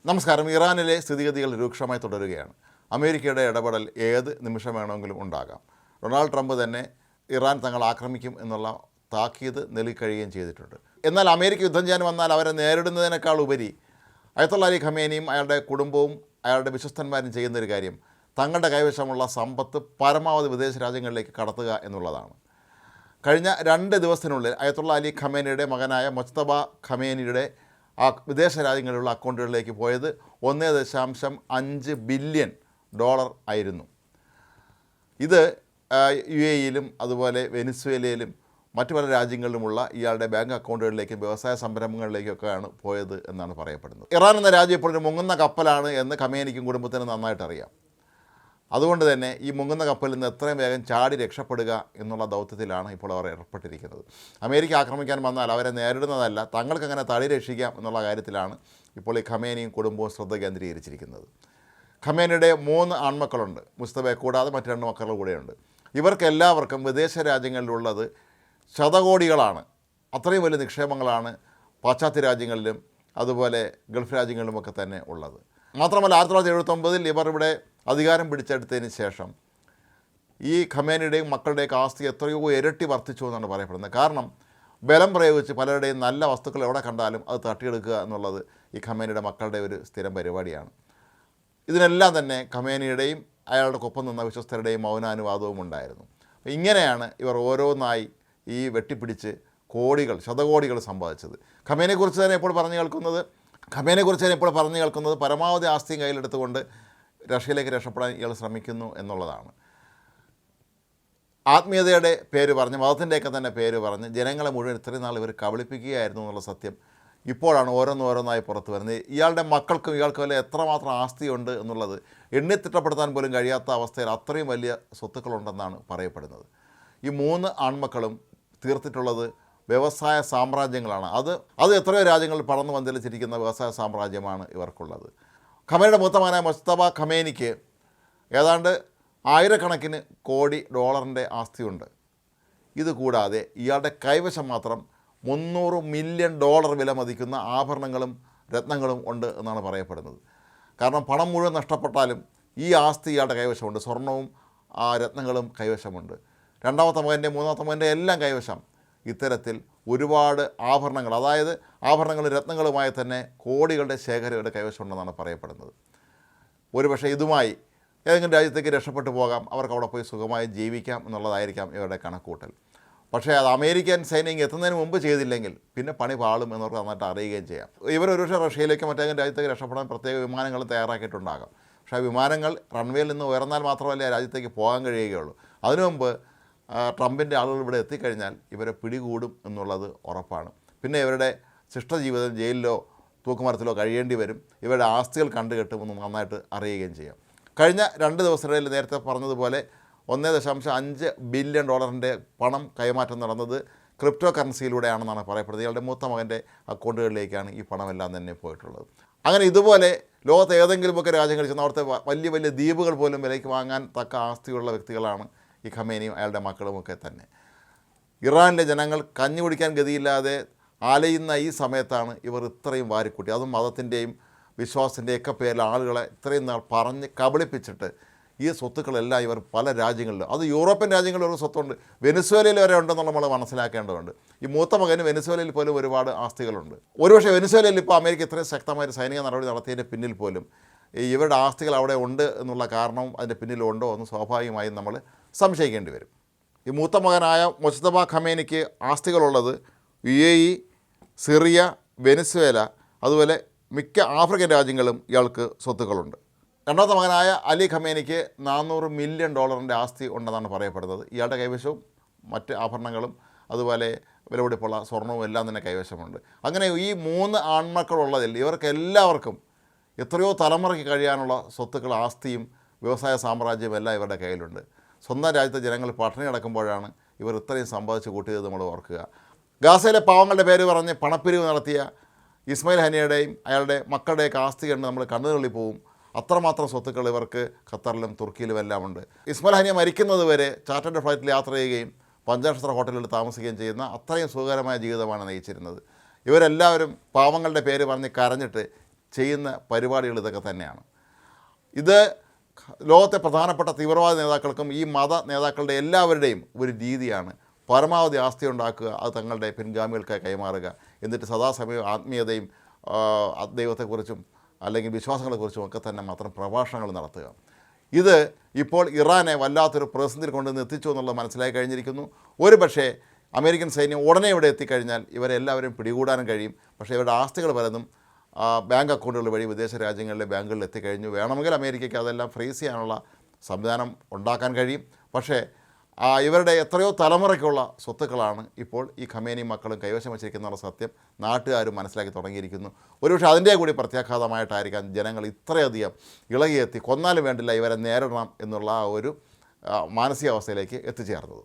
നമസ്കാരം. ഇറാനിലെ സ്ഥിതിഗതികൾ രൂക്ഷമായി തുടരുകയാണ്. അമേരിക്കയുടെ ഇടപെടൽ ഏത് നിമിഷം വേണമെങ്കിലും ഉണ്ടാകാം. ഡൊണാൾഡ് ട്രംപ് തന്നെ ഇറാൻ തങ്ങൾ ആക്രമിക്കും എന്നുള്ള താക്കീത് നൽകിക്കഴിയുകയും ചെയ്തിട്ടുണ്ട്. എന്നാൽ അമേരിക്ക യുദ്ധം ചെയ്യാൻ വന്നാൽ അവരെ നേരിടുന്നതിനേക്കാൾ ഉപരി അയത്തുള്ള അലി ഖമേനിയും അയാളുടെ കുടുംബവും അയാളുടെ വിശ്വസ്തന്മാരും ചെയ്യുന്നൊരു കാര്യം തങ്ങളുടെ കൈവശമുള്ള സമ്പത്ത് പരമാവധി വിദേശ രാജ്യങ്ങളിലേക്ക് കടത്തുക എന്നുള്ളതാണ്. കഴിഞ്ഞ 2 ദിവസത്തിനുള്ളിൽ അയത്തുള്ള അലി ഖമേനിയുടെ മകനായ മൊജ്തബ ഖമേനിയുടെ വിദേശ രാജ്യങ്ങളിലുള്ള അക്കൗണ്ടുകളിലേക്ക് പോയത് $1.5 ബില്യൺ ആയിരുന്നു. ഇത് UAE-യിലും അതുപോലെ വെനിസ്വേലയിലും മറ്റു പല രാജ്യങ്ങളിലുമുള്ള ഇയാളുടെ ബാങ്ക് അക്കൗണ്ടുകളിലേക്കും വ്യവസായ സംരംഭങ്ങളിലേക്കൊക്കെയാണ് പോയത് എന്നാണ് പറയപ്പെടുന്നത്. ഇറാൻ എന്ന രാജ്യം ഇപ്പോൾ ഒരു മുങ്ങുന്ന കപ്പലാണ് എന്ന് ഖമേനിക്കും കുടുംബത്തിനും നന്നായിട്ട് അറിയാം. അതുകൊണ്ട് തന്നെ ഈ മുങ്ങുന്ന കപ്പലിൽ നിന്ന് എത്രയും വേഗം ചാടി രക്ഷപ്പെടുക എന്നുള്ള ദൗത്യത്തിലാണ് ഇപ്പോൾ അവർ ഏർപ്പെട്ടിരിക്കുന്നത്. അമേരിക്ക ആക്രമിക്കാൻ വന്നാൽ അവരെ നേരിടുന്നതല്ല, തങ്ങൾക്കങ്ങനെ തടി രക്ഷിക്കാം എന്നുള്ള കാര്യത്തിലാണ് ഇപ്പോൾ ഈ ഖമേനിയും കുടുംബവും ശ്രദ്ധ കേന്ദ്രീകരിച്ചിരിക്കുന്നത്. ഖമേനിയുടെ 3 ആൺമക്കളുണ്ട്. മുസ്തബയെ കൂടാതെ മറ്റ് 2 മക്കൾ കൂടെയുണ്ട്. ഇവർക്കെല്ലാവർക്കും വിദേശ രാജ്യങ്ങളിലുള്ളത് ശതകോടികളാണ്. അത്രയും വലിയ നിക്ഷേപങ്ങളാണ് പാശ്ചാത്യ രാജ്യങ്ങളിലും അതുപോലെ ഗൾഫ് രാജ്യങ്ങളിലുമൊക്കെ തന്നെ ഉള്ളത്. മാത്രമല്ല 1979 ഇവർ ഇവിടെ അധികാരം പിടിച്ചെടുത്തതിന് ശേഷം ഈ ഖമേനിയുടെയും മക്കളുടെയൊക്കെ ആസ്തി എത്രയോ ഇരട്ടി വർദ്ധിച്ചു എന്നാണ് പറയപ്പെടുന്നത്. കാരണം ബലം പ്രയോഗിച്ച് പലരുടെയും നല്ല വസ്തുക്കൾ എവിടെ കണ്ടാലും അത് തട്ടിയെടുക്കുക എന്നുള്ളത് ഈ ഖമേനിയുടെ മക്കളുടെ ഒരു സ്ഥിരം പരിപാടിയാണ്. ഇതിനെല്ലാം തന്നെ ഖമേനിയുടെയും അയാളുടെ ഒപ്പം നിന്ന വിശ്വസ്തരുടെയും മൗനാനുവാദവും ഉണ്ടായിരുന്നു. ഇങ്ങനെയാണ് ഇവർ ഓരോന്നായി ഈ വെട്ടിപ്പിടിച്ച് ശതകോടികൾ സമ്പാദിച്ചത്. ഖമേനിയെക്കുറിച്ച് തന്നെ ഇപ്പോൾ പറഞ്ഞു കേൾക്കുന്നത് പരമാവധി ആസ്തിയും കയ്യിലെടുത്തുകൊണ്ട് റഷ്യയിലേക്ക് രക്ഷപ്പെടാൻ ഇയാൾ ശ്രമിക്കുന്നു എന്നുള്ളതാണ്. ആത്മീയതയുടെ പേര് പറഞ്ഞ് മതത്തിൻ്റെയൊക്കെ തന്നെ പേര് പറഞ്ഞ് ജനങ്ങളെ മുഴുവൻ ഇത്രയും നാൾ ഇവർ കബളിപ്പിക്കുകയായിരുന്നു എന്നുള്ള സത്യം ഇപ്പോഴാണ് ഓരോന്നോരോന്നായി പുറത്തു വരുന്നത്. ഇയാളുടെ മക്കൾക്കും ഇയാൾക്കും വല്ല എത്രമാത്രം ആസ്തിയുണ്ട് എന്നുള്ളത് എണ്ണിത്തിട്ടപ്പെടുത്താൻ പോലും കഴിയാത്ത അവസ്ഥയിൽ അത്രയും വലിയ സ്വത്തുക്കളുണ്ടെന്നാണ് പറയപ്പെടുന്നത്. ഈ 3 ആൺമക്കളും തീർത്തിട്ടുള്ളത് വ്യവസായ സാമ്രാജ്യങ്ങളാണ്. അത് എത്രയോ രാജ്യങ്ങളിൽ പടർന്നു പന്തലിച്ചിരിക്കുന്ന വ്യവസായ സാമ്രാജ്യമാണ് ഇവർക്കുള്ളത്. ഖമേനിയുടെ മൂത്ത മകനായ മൊജ്തബ ഖമേനിക്ക് ഏതാണ്ട് ആയിരക്കണക്കിന് കോടി ഡോളറിൻ്റെ ആസ്തിയുണ്ട്. ഇതുകൂടാതെ ഇയാളുടെ കൈവശം മാത്രം $300 മില്യൺ വില മതിക്കുന്ന ആഭരണങ്ങളും രത്നങ്ങളും ഉണ്ട് എന്നാണ് പറയപ്പെടുന്നത്. കാരണം പണം മുഴുവൻ നഷ്ടപ്പെട്ടാലും ഈ ആസ്തി ഇയാളുടെ കൈവശമുണ്ട്. സ്വർണവും രത്നങ്ങളും കൈവശമുണ്ട്. 2ാമത്തെ മകൻ്റെ 3ാമത്തെ മകൻ്റെ എല്ലാം കൈവശം ഇത്തരത്തിൽ ഒരുപാട് ആഭരണങ്ങൾ, അതായത് ആഭരണങ്ങളും രത്നങ്ങളുമായി തന്നെ കോടികളുടെ ശേഖരയുടെ കൈവശമുണ്ടെന്നാണ് പറയപ്പെടുന്നത്. ഒരുപക്ഷെ ഇതുമായി ഏതെങ്കിലും രാജ്യത്തേക്ക് രക്ഷപ്പെട്ടു പോകാം, അവർക്ക് അവിടെ പോയി സുഖമായി ജീവിക്കാം എന്നുള്ളതായിരിക്കാം ഇവരുടെ കണക്കൂട്ടൽ. പക്ഷേ അത് അമേരിക്കൻ സൈന്യം എത്തുന്നതിന് മുമ്പ് ചെയ്തില്ലെങ്കിൽ പിന്നെ പണി പാളും എന്നവർക്ക് നന്നായിട്ട് അറിയുകയും ചെയ്യാം. ഇവർ ഒരുപക്ഷെ റഷ്യയിലേക്ക് മറ്റേതെങ്കിലും രാജ്യത്തേക്ക് രക്ഷപ്പെടാൻ പ്രത്യേക വിമാനങ്ങൾ തയ്യാറാക്കിയിട്ടുണ്ടാകാം. പക്ഷേ ആ വിമാനങ്ങൾ റൺവേയിൽ നിന്ന് ഉയർന്നാൽ മാത്രമല്ലേ ആ രാജ്യത്തേക്ക് പോകാൻ കഴിയുകയുള്ളൂ. അതിനു മുമ്പ് ട്രംപിൻ്റെ ആളുകൾ ഇവിടെ എത്തിക്കഴിഞ്ഞാൽ ഇവരെ പിടികൂടും എന്നുള്ളത് ഉറപ്പാണ്. പിന്നെ ഇവരുടെ ശിഷ്ടജീവിതം ജയിലിലോ തൂക്കുമരത്തിലോ കഴിയേണ്ടി വരും. ഇവരുടെ ആസ്തികൾ കണ്ടുകെട്ടുമെന്ന് നന്നായിട്ട് അറിയുകയും ചെയ്യാം. കഴിഞ്ഞ 2 ദിവസത്തിനിടയിൽ നേരത്തെ പറഞ്ഞതുപോലെ $1.5 ബില്യൺ പണം കൈമാറ്റം നടന്നത് ക്രിപ്റ്റോ കറൻസിയിലൂടെയാണെന്നാണ് പറയപ്പെടുന്നത്. ഇയാളുടെ മൂത്ത മകൻ്റെ അക്കൗണ്ടുകളിലേക്കാണ് ഈ പണമെല്ലാം തന്നെ പോയിട്ടുള്ളത്. അങ്ങനെ ഇതുപോലെ ലോകത്ത് ഏതെങ്കിലുമൊക്കെ രാജ്യങ്ങളിൽ ചെന്ന് അവിടുത്തെ വലിയ വലിയ ദ്വീപുകൾ പോലും വിലയ്ക്ക് വാങ്ങാൻ തക്ക ആസ്തിയുള്ള വ്യക്തികളാണ് ഈ ഖമേനിയും അയാളുടെ മക്കളുമൊക്കെ തന്നെ. ഇറാനിലെ ജനങ്ങൾ കഞ്ഞി കുടിക്കാൻ ഗതിയില്ലാതെ ആലയുന്ന ഈ സമയത്താണ് ഇവർ ഇത്രയും വാരിക്കൂട്ടി, അതും മതത്തിൻ്റെയും വിശ്വാസത്തിൻ്റെയൊക്കെ പേരിൽ ആളുകളെ ഇത്രയും നാൾ പറഞ്ഞ് കബളിപ്പിച്ചിട്ട് ഈ സ്വത്തുക്കളെല്ലാം ഇവർ പല രാജ്യങ്ങളിലും, അത് യൂറോപ്യൻ രാജ്യങ്ങളിലൊരു സ്വത്തുണ്ട്, വെനിസ്വേലയിൽ വരെ ഉണ്ടെന്നുള്ള നമ്മൾ മനസ്സിലാക്കേണ്ടതുണ്ട്. ഈ മൂത്ത മകന് വെനിസ്വേലയിൽ പോലും ഒരുപാട് ആസ്തികളുണ്ട്. ഒരുപക്ഷെ വെനിസ്വേലയിൽ ഇപ്പോൾ അമേരിക്ക ഇത്രയും ശക്തമായ സൈനിക നടപടി നടത്തിയതിൻ്റെ പിന്നിൽ പോലും ഇവരുടെ ആസ്തികൾ അവിടെ ഉണ്ട് എന്നുള്ള കാരണവും അതിൻ്റെ പിന്നിലുണ്ടോ എന്ന് സ്വാഭാവികമായും നമ്മൾ സംശയിക്കേണ്ടി വരും. ഈ മൂത്ത മകനായ മൊജ്തബ ഖമേനിക്ക് ആസ്തികളുള്ളത് UAE, സിറിയ, വെനിസ്വേല, അതുപോലെ മിക്ക ആഫ്രിക്കൻ രാജ്യങ്ങളും ഇയാൾക്ക് സ്വത്തുക്കളുണ്ട്. 2ാമത്തെ മകനായ അലി ഖമേനിക്ക് $400 മില്യൺ ആസ്തി ഉണ്ടെന്നാണ് പറയപ്പെടുന്നത്. ഇയാളുടെ കൈവശവും മറ്റ് ആഭരണങ്ങളും അതുപോലെ വിലപിടിപ്പുള്ള സ്വർണവും എല്ലാം തന്നെ കൈവശമുണ്ട്. അങ്ങനെ ഈ 3 ആൺമക്കളുള്ളതിൽ ഇവർക്കെല്ലാവർക്കും എത്രയോ തലമുറയ്ക്ക് കഴിയാനുള്ള സ്വത്തുക്കൾ, ആസ്തിയും വ്യവസായ സാമ്രാജ്യവും എല്ലാം ഇവരുടെ കയ്യിലുണ്ട്. സ്വന്തം രാജ്യത്തെ ജനങ്ങൾ പട്ടിണി കിടക്കുമ്പോഴാണ് ഇവർ ഇത്രയും സമ്പാദിച്ച് കൂട്ടിയത് നമ്മൾ ഓർക്കുക. ഗാസയിലെ പാവങ്ങളുടെ പേര് പറഞ്ഞ് പണപ്പിരിവ് നടത്തിയ ഇസ്മായിൽ ഹനിയുടെയും അയാളുടെ മക്കളുടെയൊക്കെ ആസ്തി കണ്ട് നമ്മൾ കണ്ണുതള്ളി പോവും. അത്രമാത്രം സ്വത്തുക്കൾ ഇവർക്ക് ഖത്തറിലും തുർക്കിയിലും എല്ലാം ഉണ്ട്. ഇസ്മായിൽ ഹനിയ മരിക്കുന്നത് വരെ ചാർട്ടേഡ് ഫ്ലൈറ്റിൽ യാത്ര ചെയ്യുകയും പഞ്ചനക്ഷത്ര ഹോട്ടലിൽ താമസിക്കുകയും ചെയ്യുന്ന അത്രയും സുഖകരമായ ജീവിതമാണ് നയിച്ചിരുന്നത്. ഇവരെല്ലാവരും പാവങ്ങളുടെ പേര് പറഞ്ഞ് കരഞ്ഞിട്ട് ചെയ്യുന്ന പരിപാടികൾ ഇതൊക്കെ തന്നെയാണ്. ഇത് ലോകത്തെ പ്രധാനപ്പെട്ട തീവ്രവാദ നേതാക്കൾക്കും ഈ മത നേതാക്കളുടെ എല്ലാവരുടെയും ഒരു രീതിയാണ്. പരമാവധി ആസ്തി ഉണ്ടാക്കുക, അത് തങ്ങളുടെ പിൻഗാമികൾക്കായി കൈമാറുക, എന്നിട്ട് സദാസമയം ആത്മീയതയും ദൈവത്തെക്കുറിച്ചും അല്ലെങ്കിൽ വിശ്വാസങ്ങളെക്കുറിച്ചും ഒക്കെ തന്നെ മാത്രം പ്രഭാഷണങ്ങൾ നടത്തുക. ഇത് ഇപ്പോൾ ഇറാനെ വല്ലാത്തൊരു പ്രതിസന്ധിയിൽ കൊണ്ടുവന്ന് എത്തിച്ചു എന്നുള്ളത് മനസ്സിലായി കഴിഞ്ഞിരിക്കുന്നു. ഒരു പക്ഷേ അമേരിക്കൻ സൈന്യം ഉടനെ ഇവിടെ എത്തിക്കഴിഞ്ഞാൽ ഇവരെല്ലാവരും പിടികൂടാനും കഴിയും. പക്ഷേ ഇവരുടെ ആസ്തികൾ പലതും ബാങ്ക് അക്കൗണ്ടുകൾ വഴി വിദേശ രാജ്യങ്ങളിലെ ബാങ്കുകളിൽ എത്തിക്കഴിഞ്ഞു. വേണമെങ്കിൽ അമേരിക്കയ്ക്ക് അതെല്ലാം ഫ്രീസ് ചെയ്യാനുള്ള സംവിധാനം ഉണ്ടാക്കാൻ കഴിയും. പക്ഷേ ഇവരുടെ എത്രയോ തലമുറയ്ക്കുള്ള സ്വത്തുക്കളാണ് ഇപ്പോൾ ഈ ഖമേനി മക്കളും കൈവശം വച്ചിരിക്കുന്ന സത്യം നാട്ടുകാരും മനസ്സിലാക്കി തുടങ്ങിയിരിക്കുന്നു. ഒരുപക്ഷെ അതിൻ്റെ കൂടി പ്രത്യാഘാതമായിട്ടായിരിക്കാം ജനങ്ങൾ ഇത്രയധികം ഇളകിയെത്തി കൊന്നാലും വേണ്ടില്ല ഇവരെ നേരിടണം എന്നുള്ള ഒരു മാനസികാവസ്ഥയിലേക്ക് എത്തിച്ചേർന്നത്.